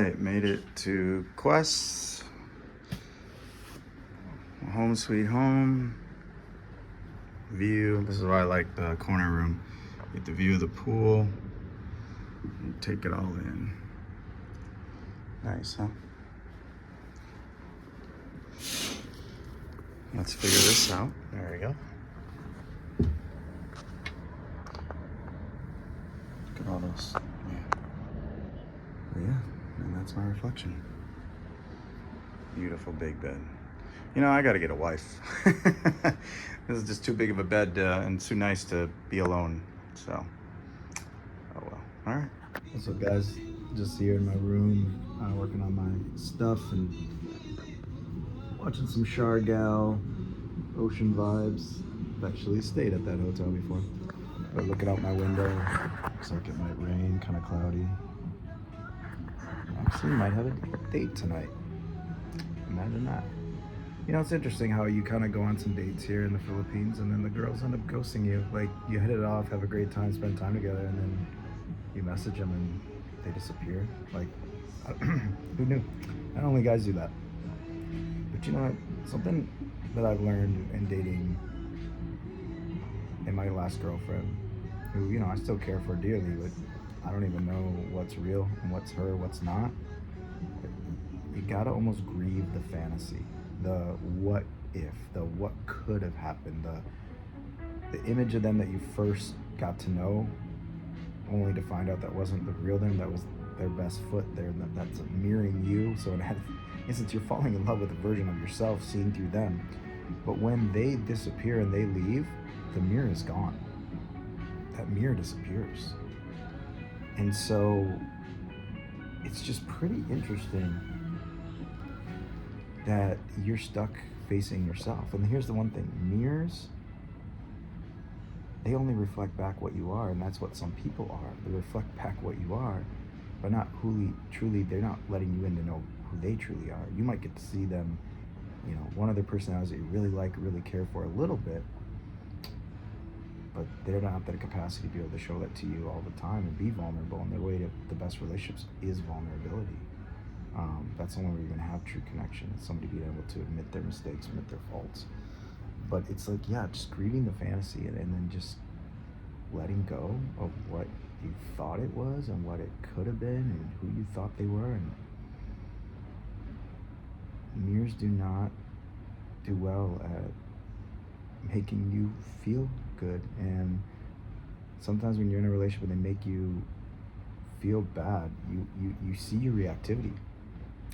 right, made it to Quest. Home sweet home. View. This is why I like the corner room. Get the view of the pool and take it all in. Nice, huh? Let's figure this out. There we go. Look at all those. Yeah, and that's my reflection. Beautiful big bed. You know, I gotta get a wife. This is just too big of a bed and too nice to be alone. So, oh well. All right. What's up, guys? Just here in my room, working on my stuff and watching some Shargal, ocean vibes. I've actually stayed at that hotel before. But looking out my window, looks like it might rain, kind of cloudy. Actually, might have a date tonight. Imagine that. You know, it's interesting how you kind of go on some dates here in the Philippines and then the girls end up ghosting you. Like, you hit it off, have a great time, spend time together, and then you message them and they disappear. Like, who knew? Not only guys do that. But you know what? Something that I've learned in dating in my last girlfriend, who, you know, I still care for dearly, but I don't even know what's real and what's her, what's not. You gotta almost grieve the fantasy, the what if, the what could have happened, the image of them that you first got to know, only to find out that wasn't the real them, that was their best foot there, that's mirroring you. So in essence, you're falling in love with a version of yourself seen through them. But when they disappear and they leave, the mirror is gone. That mirror disappears. And so it's just pretty interesting that you're stuck facing yourself. And here's the one thing, mirrors, they only reflect back what you are, and that's what some people are. They reflect back what you are, but not who truly, they're not letting you in to know who they truly are. You might get to see them, you know, one of their personalities that you really like, really care for a little bit, but they're not at the capacity to be able to show that to you all the time and be vulnerable. And their way to the best relationships is vulnerability. That's the only way you're gonna have true connection. It's somebody being able to admit their mistakes, admit their faults. But it's like, yeah, just grieving the fantasy and then just letting go of what you thought it was and what it could have been and who you thought they were. And mirrors do not do well at making you feel good. And sometimes when you're in a relationship and they make you feel bad, you see your reactivity.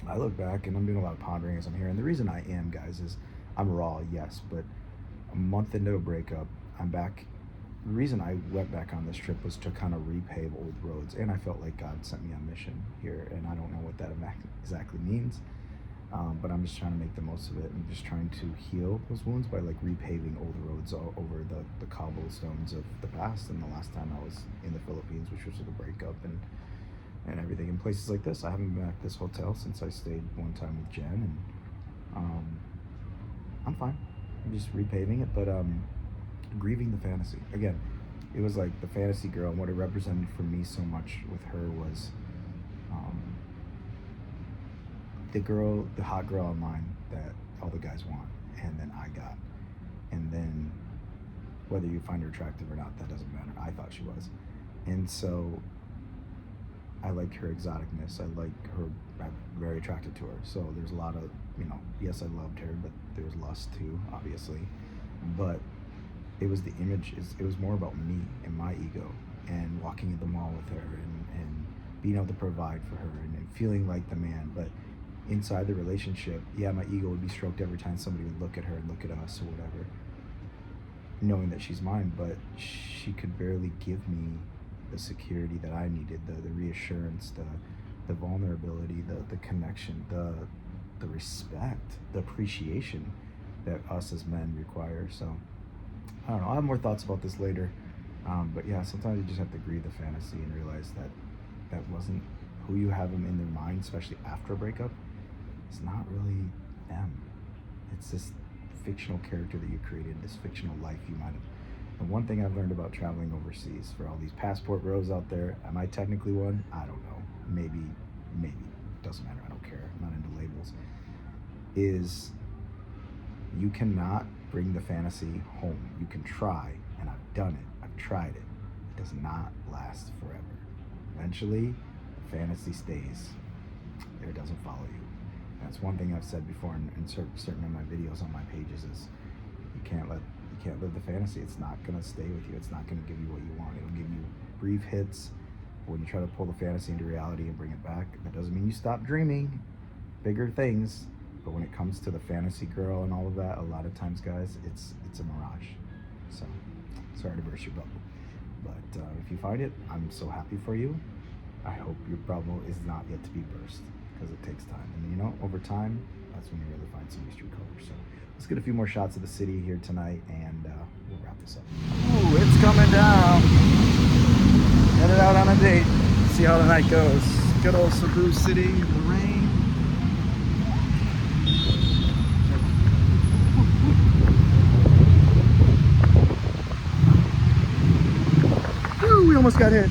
I look back and I'm doing a lot of pondering as I'm here, and the reason I am, guys, is I'm raw, yes, but a month into a breakup, I'm back. The reason I went back on this trip was to kind of repave old roads, and I felt like God sent me on mission here, and I don't know what that exactly means, but I'm just trying to make the most of it. I'm just trying to heal those wounds by like repaving old roads over the cobblestones of the past. And the last time I was in the Philippines, which was with a breakup and everything, in places like this. I haven't been back at this hotel since I stayed one time with Jen, and I'm fine. I'm just repaving it, but grieving the fantasy. Again, it was like the fantasy girl, and what it represented for me so much with her was the hot girl online that all the guys want, and then I got. And then whether you find her attractive or not, that doesn't matter. I thought she was. And so I liked her exoticness. I like her. I'm very attracted to her. So there's a lot of, you know, yes, I loved her, but there was lust too, obviously. But it was the image. It was more about me and my ego, and walking in the mall with her, and being able to provide for her, and feeling like the man. But inside the relationship, yeah, my ego would be stroked every time somebody would look at her and look at us or whatever, knowing that she's mine. But she could barely give me the security that I needed, the reassurance, the vulnerability, the connection, the respect, the appreciation that us as men require. So I don't know, I'll have more thoughts about this later, but yeah, sometimes you just have to grieve the fantasy and realize that that wasn't who you have them in their mind, especially after a breakup. It's not really them. It's this fictional character that you created, this fictional life you might have. And one thing I've learned about traveling overseas, for all these passport bros out there, am I technically one? I don't know. Maybe. doesn't matter, I don't care, I'm not into labels, is you cannot bring the fantasy home. You can try, and I've done it, I've tried it. It does not last forever. Eventually, the fantasy stays. It doesn't follow you. That's one thing I've said before in certain of my videos on my pages is you can't live the fantasy. It's not gonna stay with you. It's not gonna give you what you want. It'll give you brief hits. When you try to pull the fantasy into reality and bring it back, that doesn't mean you stop dreaming bigger things. But when it comes to the fantasy girl and all of that, a lot of times, guys, it's a mirage. So sorry to burst your bubble, but if you find it, I'm so happy for you. I hope your bubble is not yet to be burst, because it takes time, and you know, over time, that's when you really find some of your true colors. So let's get a few more shots of the city here tonight, and we'll wrap this up. Ooh, it's coming down. Headed out on a date. See how the night goes. Good old Cebu City in the rain. Woo, we almost got hit.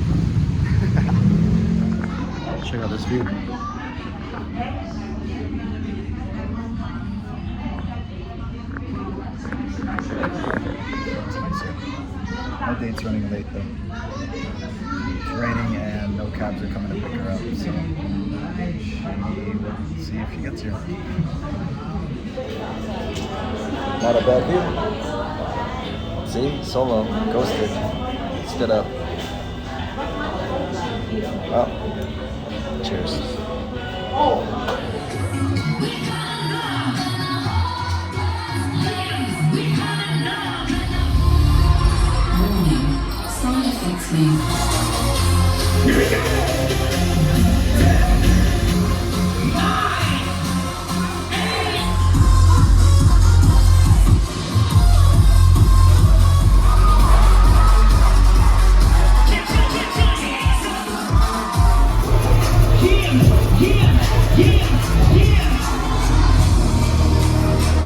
Check out this view. Our date's running late though. It's raining and no cabs are coming to pick her up, so we'll see if she gets here. Not a bad view. See? Solo. Ghosted. Stood up. Oh. Cheers.